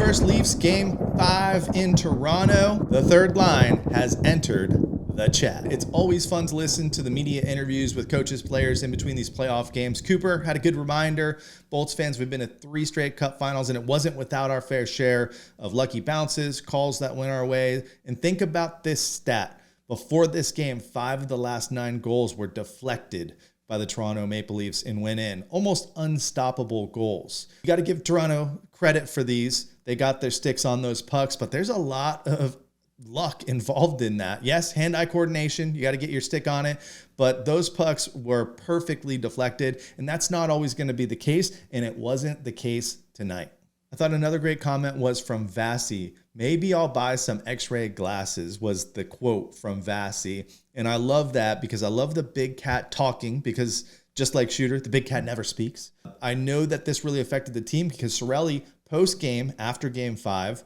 first Leafs game 5 in Toronto. The third line has entered the chat. It's always fun to listen to the media interviews with coaches, players in between these playoff games. Cooper had a good reminder. Bolts fans, we've been to 3 straight Cup finals, and it wasn't without our fair share of lucky bounces, calls that went our way. And think about this stat. Before this game, 5 of the last 9 goals were deflected by the Toronto Maple Leafs and went in. Almost unstoppable goals. You got to give Toronto credit for these. They got their sticks on those pucks, but there's a lot of luck involved in that. Yes, hand-eye coordination, you got to get your stick on it, but those pucks were perfectly deflected, and that's not always going to be the case, and it wasn't the case tonight. I thought another great comment was from Vasi. Maybe I'll buy some x-ray glasses was the quote from Vasi, and I love that because I love the big cat talking, because just like Shooter, the big cat never speaks. I know that this really affected the team because Cirelli, post-game, after Game 5,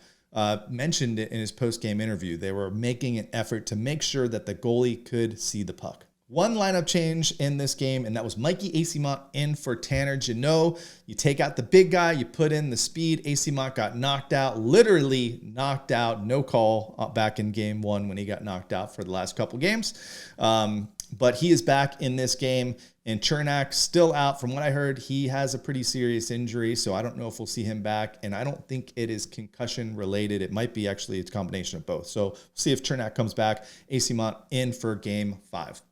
mentioned it in his post-game interview. They were making an effort to make sure that the goalie could see the puck. One lineup change in this game, and that was Mikey Eyssimont in for Tanner Jeannot. You take out the big guy, you put in the speed. Eyssimont got knocked out, literally knocked out, no call back in Game 1 when he got knocked out for the last couple games. But he is back in this game, and Cernak still out. From what I heard, he has a pretty serious injury, so I don't know if we'll see him back, and I don't think it is concussion related. It might be actually a combination of both. So we'll see if Cernak comes back. Eyssimont in for Game 5.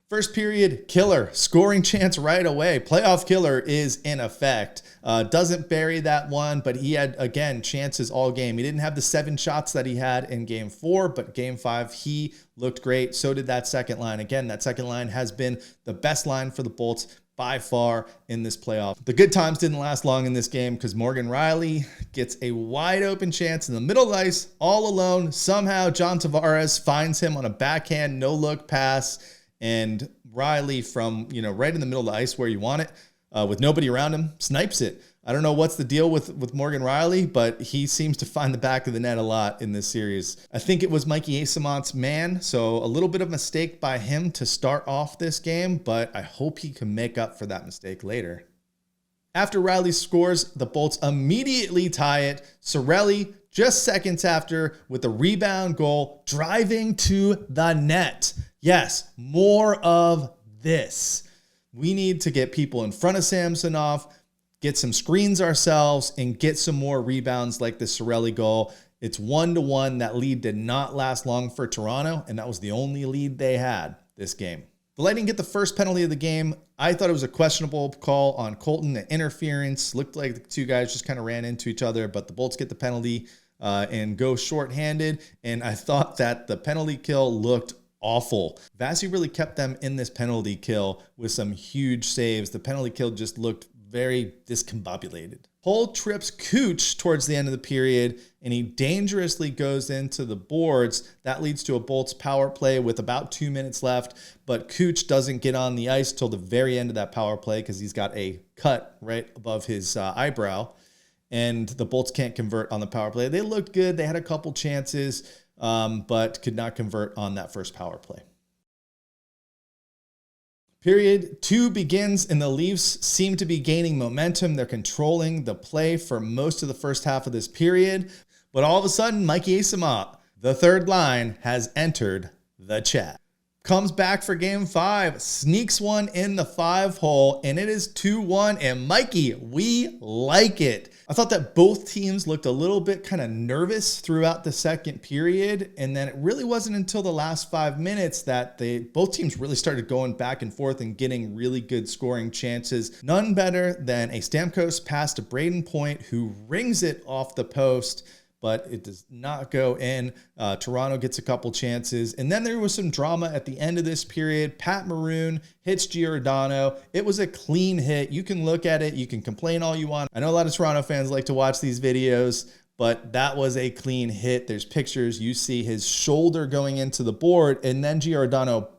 First period, killer, scoring chance right away. Playoff killer is in effect. Doesn't bury that one, but he had, again, chances all game. He didn't have the 7 shots that he had in Game 4, but Game 5, he looked great. So did that second line. Again, that second line has been the best line for the Bolts by far in this playoff. The good times didn't last long in this game because Morgan Rielly gets a wide open chance in the middle of the ice, all alone. Somehow John Tavares finds him on a backhand, no-look pass. And Rielly from, right in the middle of the ice where you want it, with nobody around him, snipes it. I don't know what's the deal with Morgan Rielly, but he seems to find the back of the net a lot in this series. I think it was Mikey Eysimont's man, so a little bit of mistake by him to start off this game, but I hope he can make up for that mistake later. After Rielly scores, the Bolts immediately tie it. Cirelli, just seconds after, with a rebound goal, driving to the net. Yes, more of this. We need to get people in front of Samsonov, get some screens ourselves, and get some more rebounds like the Cirelli goal. It's 1-1. That lead did not last long for Toronto, and that was the only lead they had this game. The Lightning get the first penalty of the game. I thought it was a questionable call on Colton. The interference looked like the two guys just kind of ran into each other, but the Bolts get the penalty and go shorthanded. And I thought that the penalty kill looked awful. Vasi really kept them in this penalty kill with some huge saves. The penalty kill just looked very discombobulated. Hull trips Cooch towards the end of the period, and he dangerously goes into the boards. That leads to a Bolts power play with about 2 minutes left, but Cooch doesn't get on the ice till the very end of that power play because he's got a cut right above his eyebrow, and the Bolts can't convert on the power play. They looked good. They had a couple chances, but could not convert on that first power play. Period 2 begins, and the Leafs seem to be gaining momentum. They're controlling the play for most of the first half of this period. But all of a sudden, Mikey Eyssimont, the third line, has entered the chat. Comes back for Game 5, sneaks one in the 5-hole, and it is 2-1. And Mikey, we like it. I thought that both teams looked a little bit kind of nervous throughout the second period, and then it really wasn't until the last 5 minutes that both teams really started going back and forth and getting really good scoring chances. None better than a Stamkos pass to Braden Point, who rings it off the post, but it does not go in. Toronto gets a couple chances. And then there was some drama at the end of this period. Pat Maroon hits Giordano. It was a clean hit. You can look at it. You can complain all you want. I know a lot of Toronto fans like to watch these videos, but that was a clean hit. There's pictures. You see his shoulder going into the board, and then Giordano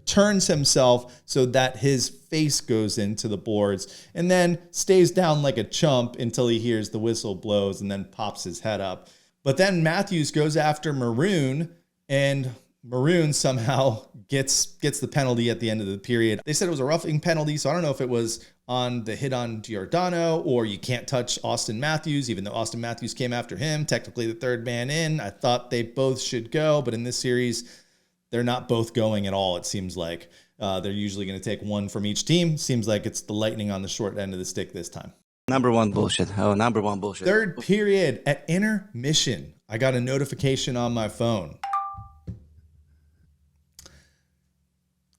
turns himself so that his face goes into the boards and then stays down like a chump until he hears the whistle blows and then pops his head up. But then Matthews goes after Maroon, and Maroon somehow gets the penalty at the end of the period. They said it was a roughing penalty, so I don't know if it was on the hit on Giordano or you can't touch Austin Matthews, even though Austin Matthews came after him, technically the third man in. I thought they both should go, but in this series, they're not both going at all, it seems like. They're usually going to take one from each team. Seems like it's the Lightning on the short end of the stick this time. Number one bullshit. Oh, number one bullshit. Third period at intermission, I got a notification on my phone.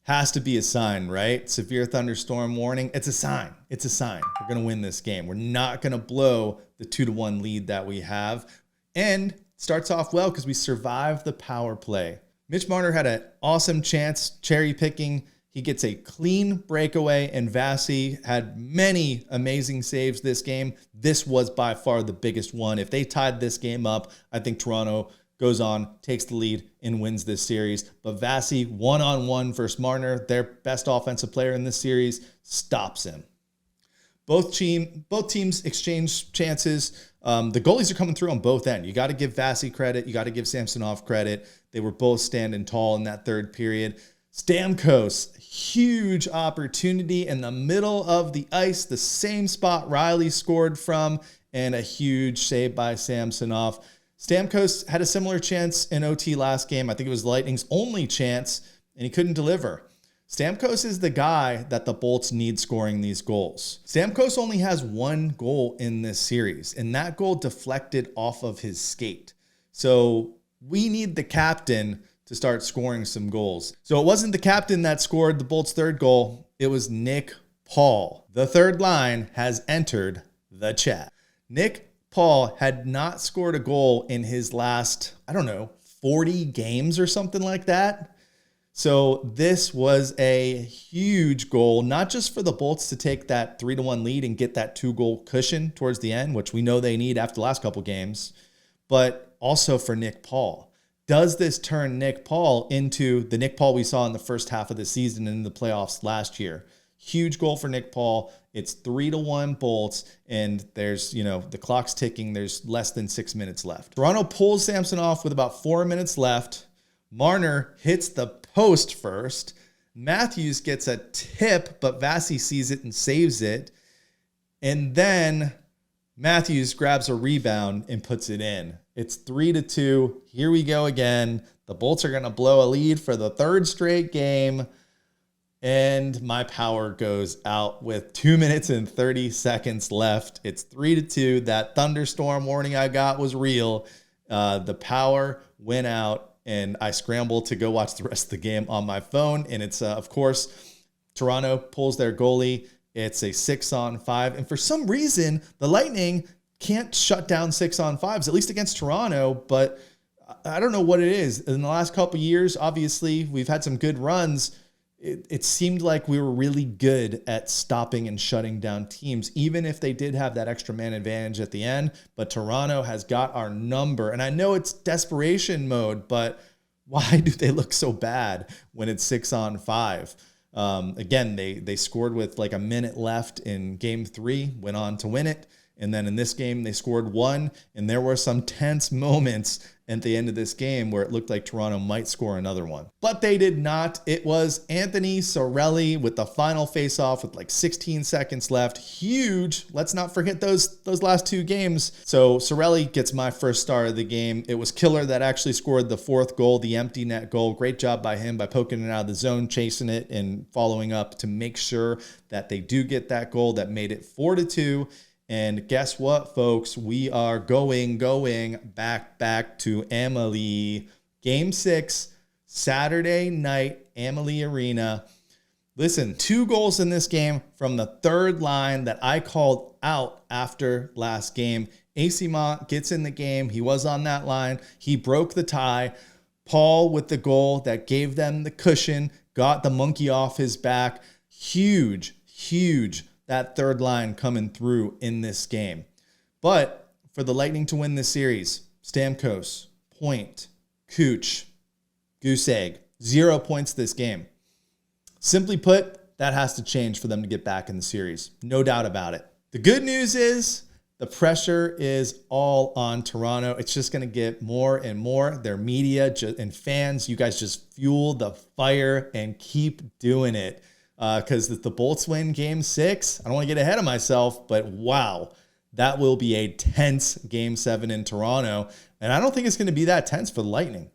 Has to be a sign, right? Severe thunderstorm warning. It's a sign. It's a sign. We're going to win this game. We're not going to blow the 2-1 lead that we have. And starts off well because we survived the power play. Mitch Marner had an awesome chance, cherry picking. He gets a clean breakaway, and Vasi had many amazing saves this game. This was by far the biggest one. If they tied this game up, I think Toronto goes on, takes the lead, and wins this series. But Vasi, one-on-one versus Marner, their best offensive player in this series, stops him. Both teams exchange chances. The goalies are coming through on both ends. You got to give Vasi credit. You got to give Samsonov credit. They were both standing tall in that third period. Stamkos, huge opportunity in the middle of the ice, the same spot Riley scored from, and a huge save by Samsonov. Stamkos had a similar chance in OT last game. I think it was Lightning's only chance, and he couldn't deliver. Stamkos is the guy that the Bolts need scoring these goals. Stamkos only has one goal in this series, and that goal deflected off of his skate. So we need the captain to start scoring some goals. So it wasn't the captain that scored the Bolts' third goal. It was Nick Paul. The third line has entered the chat. Nick Paul had not scored a goal in his last, 40 games or something like that. So this was a huge goal, not just for the Bolts to take that 3-1 lead and get that 2-goal cushion towards the end, which we know they need after the last couple games, but also for Nick Paul. Does this turn Nick Paul into the Nick Paul we saw in the first half of the season and in the playoffs last year? Huge goal for Nick Paul. It's 3-1 Bolts, and there's, the clock's ticking. There's less than 6 minutes left. Toronto pulls Samsonov with about 4 minutes left. Marner hits the post first. Matthews gets a tip, but Vasi sees it and saves it. And then Matthews grabs a rebound and puts it in. It's 3-2. Here we go again. The Bolts are going to blow a lead for the third straight game. And my power goes out with 2 minutes and 30 seconds left. It's 3-2. That thunderstorm warning I got was real. The power went out, and I scrambled to go watch the rest of the game on my phone. And it's, of course, Toronto pulls their goalie. It's a 6-on-5. And for some reason, the Lightning can't shut down 6-on-5s, at least against Toronto. But I don't know what it is. In the last couple of years, obviously, we've had some good runs. It seemed like we were really good at stopping and shutting down teams, even if they did have that extra man advantage at the end. But Toronto has got our number. And I know it's desperation mode, but why do they look so bad when it's 6-on-5? Again, they scored with like a minute left in game 3, went on to win it. And then in this game, they scored 1. And there were some tense moments at the end of this game where it looked like Toronto might score another one. But they did not. It was Anthony Cirelli with the final faceoff with like 16 seconds left. Huge. Let's not forget those last 2 games. So Cirelli gets my first star of the game. It was Killer that actually scored the 4th goal, the empty net goal. Great job by him by poking it out of the zone, chasing it, and following up to make sure that they do get that goal that made it 4-2. And guess what, folks? We are going back to Amalie. Game 6, Saturday night, Amalie Arena. Listen, 2 goals in this game from the third line that I called out after last game. Asimont gets in the game. He was on that line. He broke the tie. Paul with the goal that gave them the cushion, got the monkey off his back. Huge that third line coming through in this game. But for the Lightning to win this series, Stamkos, Point, Cooch, Goose Egg, 0 points this game. Simply put, that has to change for them to get back in the series. No doubt about it. The good news is The pressure is all on Toronto. It's just going to get more and more. Their media and fans, you guys just fuel the fire and keep doing it. Because if the Bolts win Game 6, I don't want to get ahead of myself, but wow, that will be a tense Game 7 in Toronto. And I don't think it's going to be that tense for the Lightning.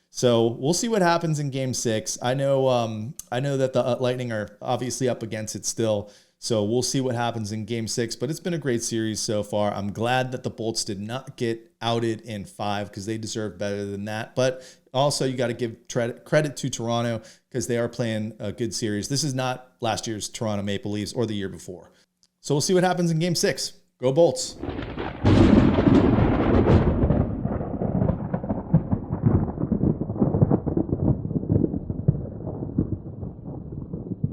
So we'll see what happens in Game 6. I know that the Lightning are obviously up against it still. So we'll see what happens in Game 6. But it's been a great series so far. I'm glad that the Bolts did not get outed in 5 because they deserve better than that. But also, you got to give credit to Toronto because they are playing a good series. This is not last year's Toronto Maple Leafs or the year before. So we'll see what happens in Game 6. Go Bolts.